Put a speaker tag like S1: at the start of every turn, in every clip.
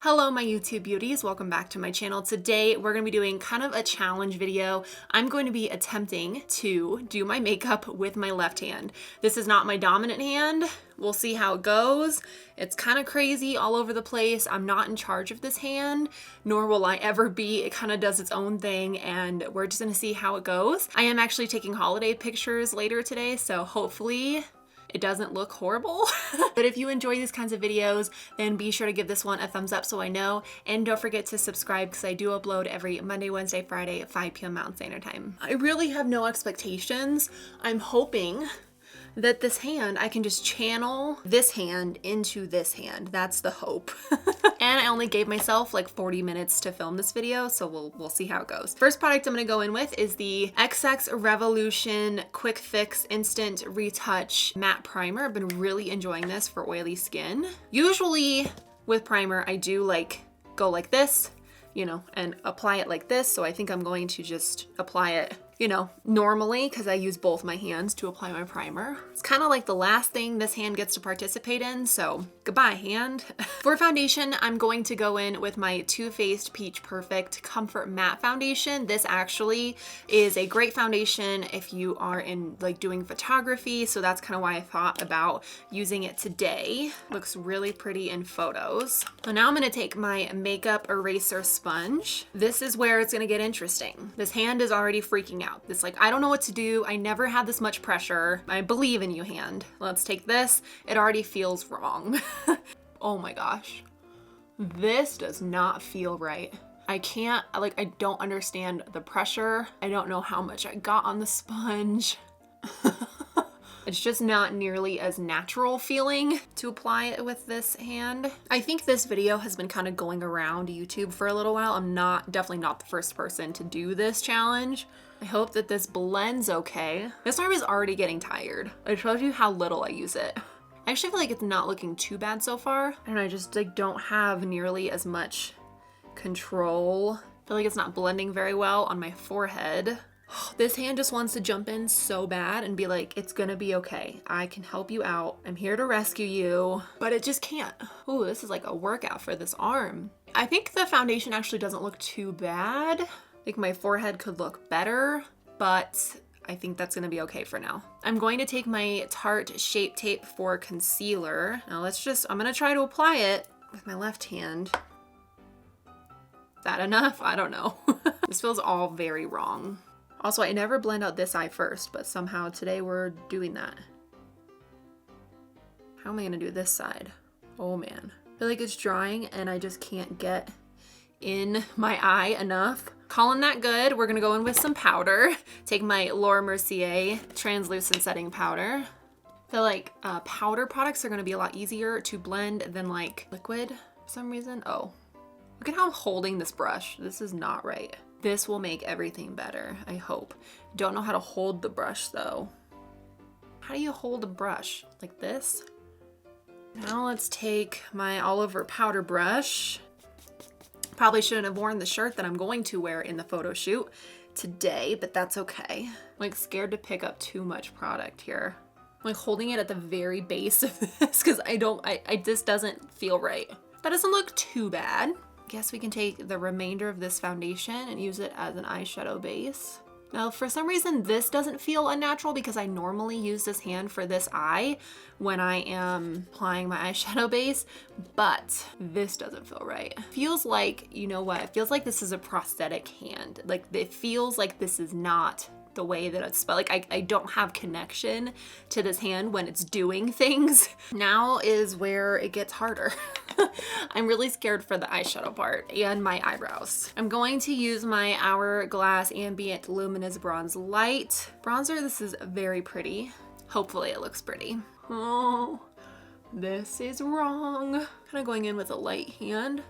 S1: Hello my YouTube beauties, welcome back to my channel. Today we're going to be doing kind of a challenge video. I'm going to be attempting to do my makeup with my left hand. This is not my dominant hand. We'll see how it goes. It's kind of crazy all over the place. I'm not in charge of this hand, nor will I ever be. It kind of does its own thing and we're just going to see how it goes. I am actually taking holiday pictures later today, so hopefully it doesn't look horrible. But if you enjoy these kinds of videos, then be sure to give this one a thumbs up so I know. And don't forget to subscribe because I do upload every Monday, Wednesday, Friday at 5 p.m. Mountain Standard Time. I really have no expectations. I'm hoping that this hand, I can just channel this hand into this hand. That's the hope. And I only gave myself like 40 minutes to film this video, so we'll see how it goes. First product I'm gonna go in with is the XX Revolution Quick Fix Instant Retouch Matte Primer. I've been really enjoying this for oily skin. Usually with primer, I do go like this, you know, and apply it like this. So I think I'm going to just apply it, you know, normally because I use both my hands to apply my primer. It's kind of like the last thing this hand gets to participate in, so goodbye hand. For foundation, I'm going to go in with my Too Faced Peach Perfect Comfort Matte Foundation. This actually is a great foundation if you are in doing photography, so that's kind of why I thought about using it today. Looks really pretty in photos. So now I'm gonna take my makeup eraser sponge. This is where it's gonna get interesting. This hand is already freaking out. This I don't know what to do. I never had this much pressure. I believe in you, hand. Let's take this. It already feels wrong. Oh my gosh. This does not feel right. I can't, I don't understand the pressure. I don't know how much I got on the sponge. It's just not nearly as natural feeling to apply it with this hand. I think this video has been kind of going around YouTube for a little while. I'm definitely not the first person to do this challenge. I hope that this blends okay. This arm is already getting tired. I showed you how little I use it. I actually feel like it's not looking too bad so far. And I just don't have nearly as much control. I feel like it's not blending very well on my forehead. This hand just wants to jump in so bad and be like, it's gonna be okay. I can help you out. I'm here to rescue you, but it just can't. Ooh, this is like a workout for this arm. I think the foundation actually doesn't look too bad. I think my forehead could look better, but I think that's gonna be okay for now. I'm going to take my Tarte Shape Tape for concealer. Now I'm gonna try to apply it with my left hand. Is that enough? I don't know. This feels all very wrong. Also, I never blend out this eye first, but somehow today we're doing that. How am I gonna do this side? Oh man. I feel like it's drying and I just can't get in my eye enough. Calling that good. We're gonna go in with some powder. Take my Laura Mercier translucent setting powder. I feel like powder products are gonna be a lot easier to blend than liquid for some reason. Oh, look at how I'm holding this brush. This is not right. This will make everything better, I hope. Don't know how to hold the brush though. How do you hold a brush? Like this? Now let's take my all over powder brush. Probably shouldn't have worn the shirt that I'm going to wear in the photo shoot today, but that's okay. I'm scared to pick up too much product here. I'm holding it at the very base of this because this doesn't feel right. That doesn't look too bad. Guess we can take the remainder of this foundation and use it as an eyeshadow base. Now, for some reason, this doesn't feel unnatural because I normally use this hand for this eye when I am applying my eyeshadow base, but this doesn't feel right. Feels like, you know what? It feels like this is a prosthetic hand. It feels like this is not the way that it's spelled. I don't have connection to this hand when it's doing things. Now is where it gets harder. I'm really scared for the eyeshadow part and my eyebrows. I'm going to use my Hourglass Ambient Luminous Bronze Light bronzer. This is very pretty. Hopefully it looks pretty. Oh, this is wrong. Kind of going in with a light hand.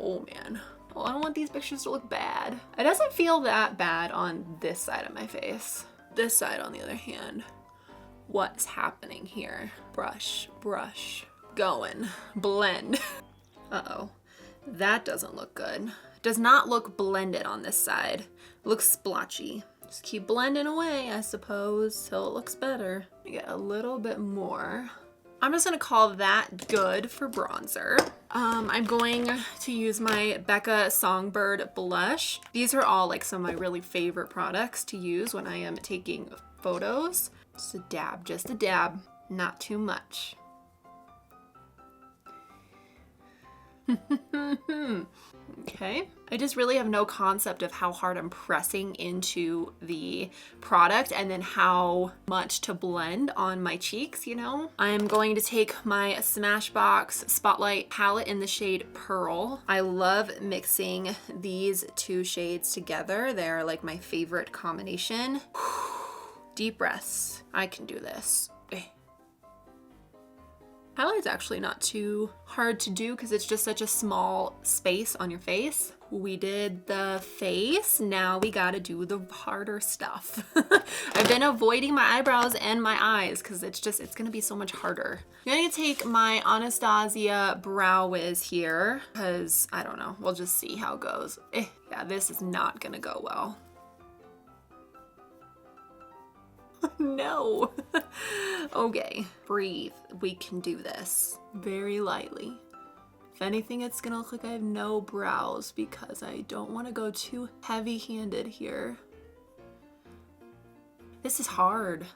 S1: Oh man. Oh, I don't want these pictures to look bad. It doesn't feel that bad on this side of my face. This side, on the other hand, what's happening here? Brush, brush, going, blend. Uh-oh, that doesn't look good. Does not look blended on this side. It looks splotchy. Just keep blending away, I suppose, till it looks better. Get a little bit more. I'm just gonna call that good for bronzer. I'm going to use my Becca Songbird blush. These are all like some of my really favorite products to use when I am taking photos. Just a dab, not too much. Okay, I just really have no concept of how hard I'm pressing into the product and then how much to blend on my cheeks, you know? I'm going to take my Smashbox Spotlight palette in the shade Pearl. I love mixing these two shades together. They're like my favorite combination. Deep breaths. I can do this. Highlight's actually not too hard to do because it's just such a small space on your face. We did the face, now we gotta do the harder stuff. I've been avoiding my eyebrows and my eyes because it's gonna be so much harder. I'm gonna take my Anastasia Brow Wiz here because, I don't know, we'll just see how it goes. Yeah, this is not gonna go well. No. Okay, breathe. We can do this very lightly. If anything, it's gonna look like I have no brows because I don't want to go too heavy-handed here. This is hard.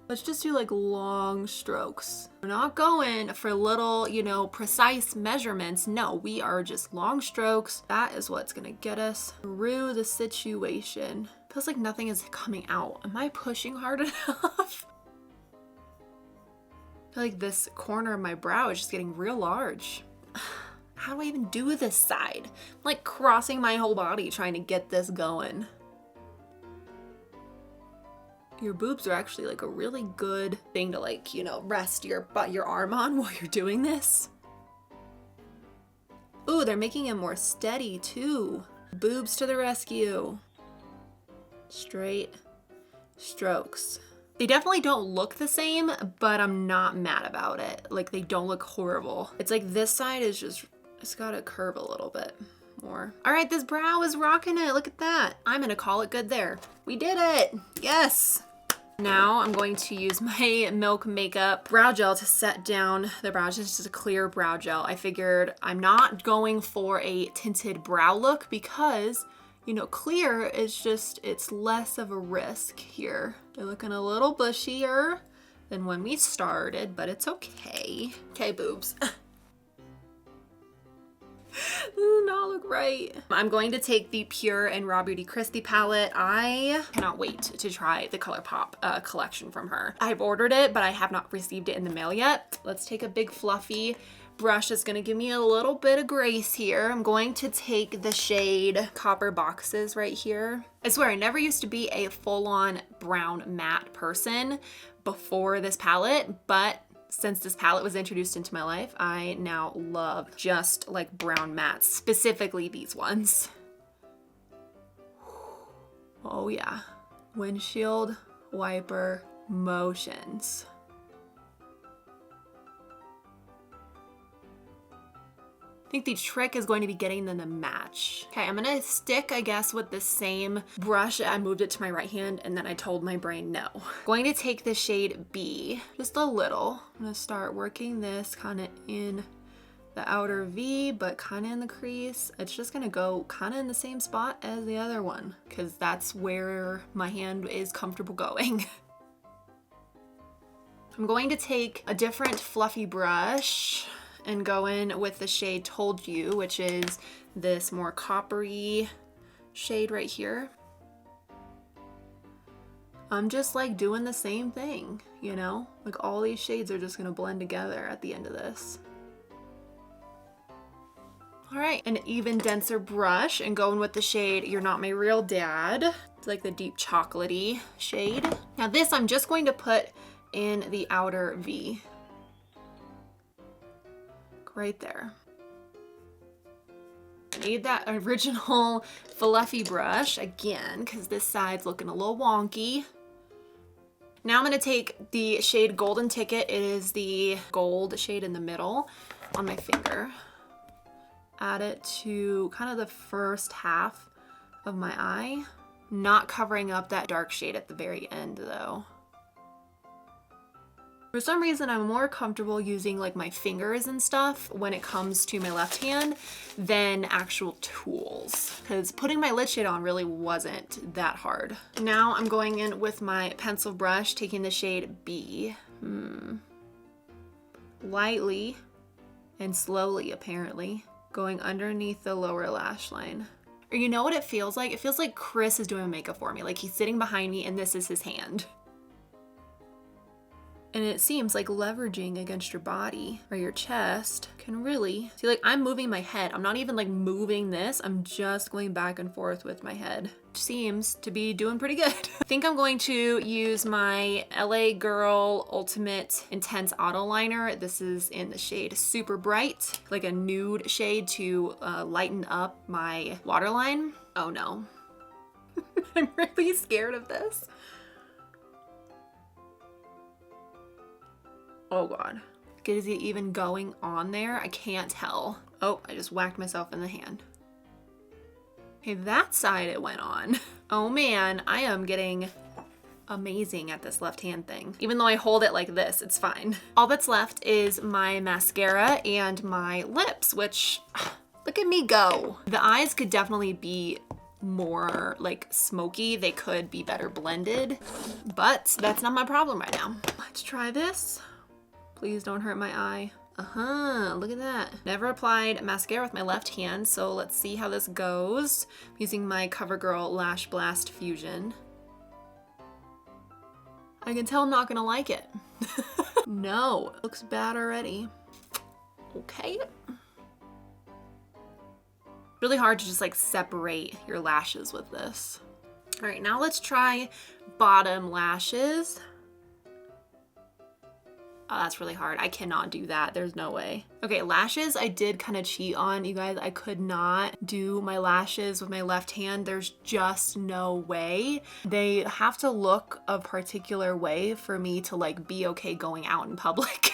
S1: Let's just do like long strokes. We're not going for little, you know, precise measurements. No, we are just long strokes. That is what's gonna get us through the situation. Feels like nothing is coming out. Am I pushing hard enough? I feel like this corner of my brow is just getting real large. How do I even do this side? I'm like crossing my whole body trying to get this going. Your boobs are actually like a really good thing to like, you know, rest your arm on while you're doing this. Ooh, they're making it more steady too. Boobs to the rescue. Straight strokes. They definitely don't look the same, but I'm not mad about it. Like they don't look horrible. It's like this side is just, it's gotta curve a little bit more. All right, this brow is rocking it. Look at that. I'm gonna call it good there. We did it. Yes. Now I'm going to use my Milk Makeup brow gel to set down the brows. Just a clear brow gel. I figured I'm not going for a tinted brow look because, you know, clear is just, it's less of a risk here. They're looking a little bushier than when we started, but it's okay. Okay, boobs. Does not look right. I'm going to take the Pure and Raw Beauty Kristi palette. I cannot wait to try the ColourPop collection from her. I've ordered it, but I have not received it in the mail yet. Let's take a big fluffy brush that's gonna give me a little bit of grace here. I'm going to take the shade Copper Boxes right here. I swear I never used to be a full-on brown matte person before this palette, but since this palette was introduced into my life, I now love just like brown mattes, specifically these ones. Oh yeah, windshield wiper motions. I think the trick is going to be getting them to match. Okay, I'm gonna stick, I guess, with the same brush. I moved it to my right hand and then I told my brain no. Going to take the shade B, just a little. I'm gonna start working this kind of in the outer V, but kind of in the crease. It's just gonna go kind of in the same spot as the other one because that's where my hand is comfortable going. I'm going to take a different fluffy brush and go in with the shade Told You, which is this more coppery shade right here. I'm just like doing the same thing, you know? Like all these shades are just gonna blend together at the end of this. All right, an even denser brush and going with the shade You're Not My Real Dad. It's like the deep chocolatey shade. Now this I'm just going to put in the outer V. Right there. I need that original fluffy brush again because this side's looking a little wonky. Now I'm going to take the shade Golden Ticket. It is the gold shade in the middle on my finger. Add it to kind of the first half of my eye. Not covering up that dark shade at the very end though. For some reason, I'm more comfortable using like my fingers and stuff when it comes to my left hand than actual tools, because putting my lid shade on really wasn't that hard. Now I'm going in with my pencil brush, taking the shade B. Lightly and slowly, apparently, going underneath the lower lash line. Or you know what it feels like? It feels like Chris is doing makeup for me. Like he's sitting behind me and this is his hand. And it seems like leveraging against your body or your chest can really, see, like I'm moving my head. I'm not even like moving this. I'm just going back and forth with my head. Seems to be doing pretty good. I think I'm going to use my LA Girl Ultimate Intense Auto Liner. This is in the shade Super Bright, like a nude shade to lighten up my waterline. Oh no. I'm really scared of this. Oh God. Is it even going on there? I can't tell. Oh, I just whacked myself in the hand. Okay, that side it went on. Oh man, I am getting amazing at this left hand thing. Even though I hold it like this, it's fine. All that's left is my mascara and my lips, which, look at me go. The eyes could definitely be more like smoky. They could be better blended, but that's not my problem right now. Let's try this. Please don't hurt my eye. Look at that. Never applied mascara with my left hand, so let's see how this goes. I'm using my CoverGirl LashBlast Fusion. I can tell I'm not gonna like it. No, it looks bad already. Okay. Really hard to just like separate your lashes with this. All right, now let's try bottom lashes. Oh, that's really hard. I cannot do that. There's no way. Okay, lashes I did kind of cheat on, you guys. I could not do my lashes with my left hand. There's just no way. They have to look a particular way for me to like be okay going out in public.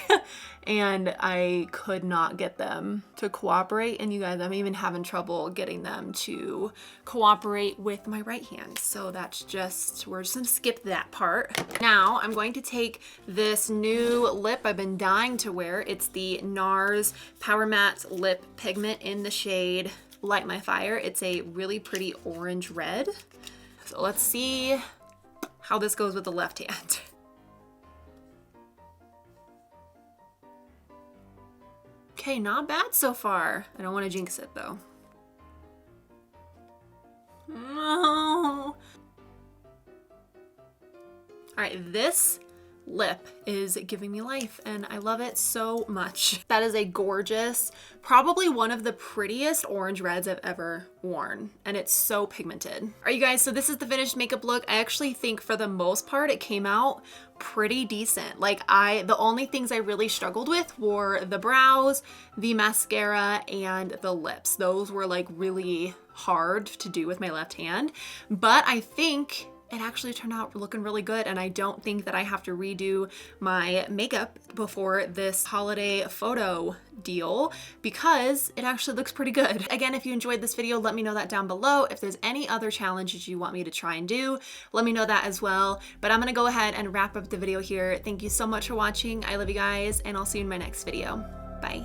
S1: And I could not get them to cooperate. And you guys, I'm even having trouble getting them to cooperate with my right hand. So that's just, we're just gonna skip that part. Now I'm going to take this new lip I've been dying to wear. It's the NARS Powermatte Lip Pigment in the shade Light My Fire. It's a really pretty orange red. So let's see how this goes with the left hand. Okay, not bad so far. I don't want to jinx it though. No. All right, this lip is giving me life and I love it so much. That is a gorgeous, probably one of the prettiest orange reds I've ever worn, and it's so pigmented. All right, you guys, so this is the finished makeup look. I actually think for the most part it came out pretty decent. Like the only things I really struggled with were the brows, the mascara, and the lips. Those were like really hard to do with my left hand, but I think it actually turned out looking really good, and I don't think that I have to redo my makeup before this holiday photo deal because it actually looks pretty good. Again, if you enjoyed this video, let me know that down below. If there's any other challenges you want me to try and do, let me know that as well. But I'm gonna go ahead and wrap up the video here. Thank you so much for watching. I love you guys, and I'll see you in my next video. Bye.